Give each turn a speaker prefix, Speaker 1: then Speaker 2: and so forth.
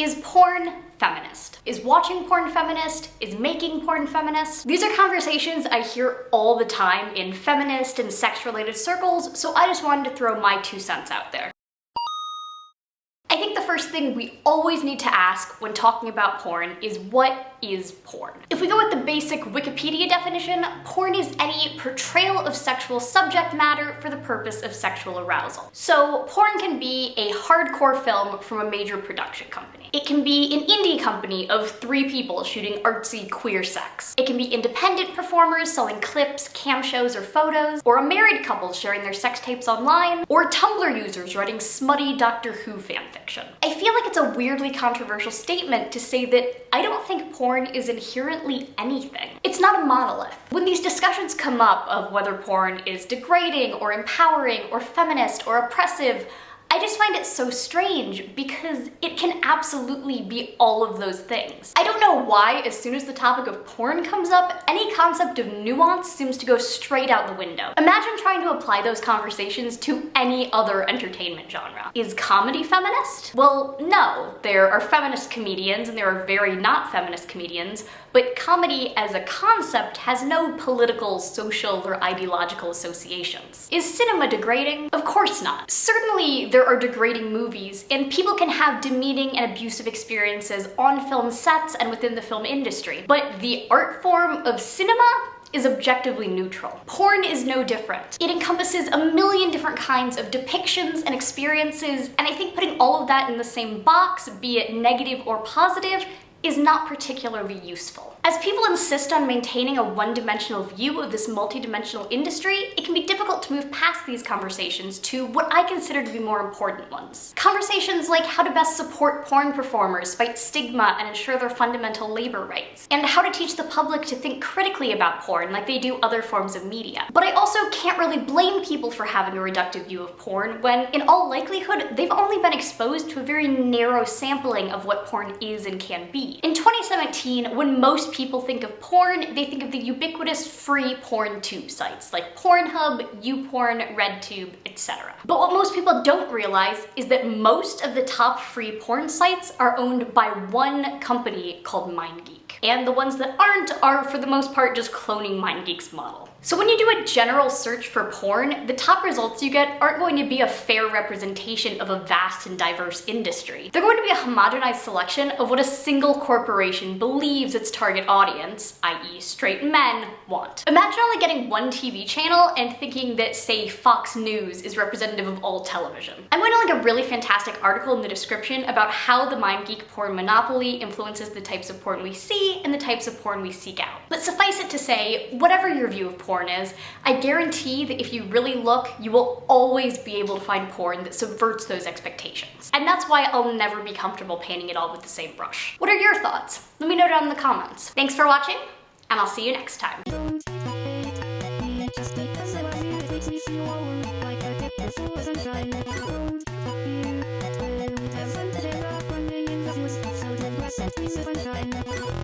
Speaker 1: Is porn feminist? Is watching porn feminist? Is making porn feminist? These are conversations I hear all the time in feminist and sex-related circles, so I just wanted to throw my 2 cents out there. I think the first thing we always need to ask when talking about porn is, what is porn? If we go with the basic Wikipedia definition, porn is any portrayal of sexual subject matter for the purpose of sexual arousal. So porn can be a hardcore film from a major production company. It can be an indie company of 3 people shooting artsy queer sex. It can be independent performers selling clips, cam shows, or photos, or a married couple sharing their sex tapes online, or Tumblr users writing smutty Doctor Who fanfiction. I feel like it's a weirdly controversial statement to say that I don't think porn is inherently anything. It's not a monolith. When these discussions come up of whether porn is degrading or empowering or feminist or oppressive, I just find it so strange because it can absolutely be all of those things. I don't know why, as soon as the topic of porn comes up, any concept of nuance seems to go straight out the window. Imagine trying to apply those conversations to any other entertainment genre. Is comedy feminist? Well, no. There are feminist comedians and there are very not feminist comedians, but comedy as a concept has no political, social, or ideological associations. Is cinema degrading? Of course not. Certainly, there are degrading movies, and people can have demeaning and abusive experiences on film sets and within the film industry. But the art form of cinema is objectively neutral. Porn is no different. It encompasses a million different kinds of depictions and experiences, and I think putting all of that in the same box, be it negative or positive, is not particularly useful. As people insist on maintaining a one-dimensional view of this multi-dimensional industry, it can be difficult to move past these conversations to what I consider to be more important ones. Conversations like how to best support porn performers, fight stigma, and ensure their fundamental labor rights, and how to teach the public to think critically about porn like they do other forms of media. But I also can't really blame people for having a reductive view of porn when, in all likelihood, they've only been exposed to a very narrow sampling of what porn is and can be. In 2017, when most people think of porn, they think of the ubiquitous free porn tube sites like Pornhub, YouPorn, RedTube, etc. But what most people don't realize is that most of the top free porn sites are owned by one company called MindGeek. And the ones that aren't are, for the most part, just cloning MindGeek's model. So when you do a general search for porn, the top results you get aren't going to be a fair representation of a vast and diverse industry. They're going to be a homogenized selection of what a single corporation believes its target audience, i.e. straight men, want. Imagine only getting one TV channel and thinking that, say, Fox News is representative of all television. I'm going to link a really fantastic article in the description about how the MindGeek porn monopoly influences the types of porn we see and the types of porn we seek out. But suffice it to say, whatever your view of porn is, I guarantee that if you really look, you will always be able to find porn that subverts those expectations. And that's why I'll never be comfortable painting it all with the same brush. What are your thoughts? Let me know down in the comments. Thanks for watching, and I'll see you next time.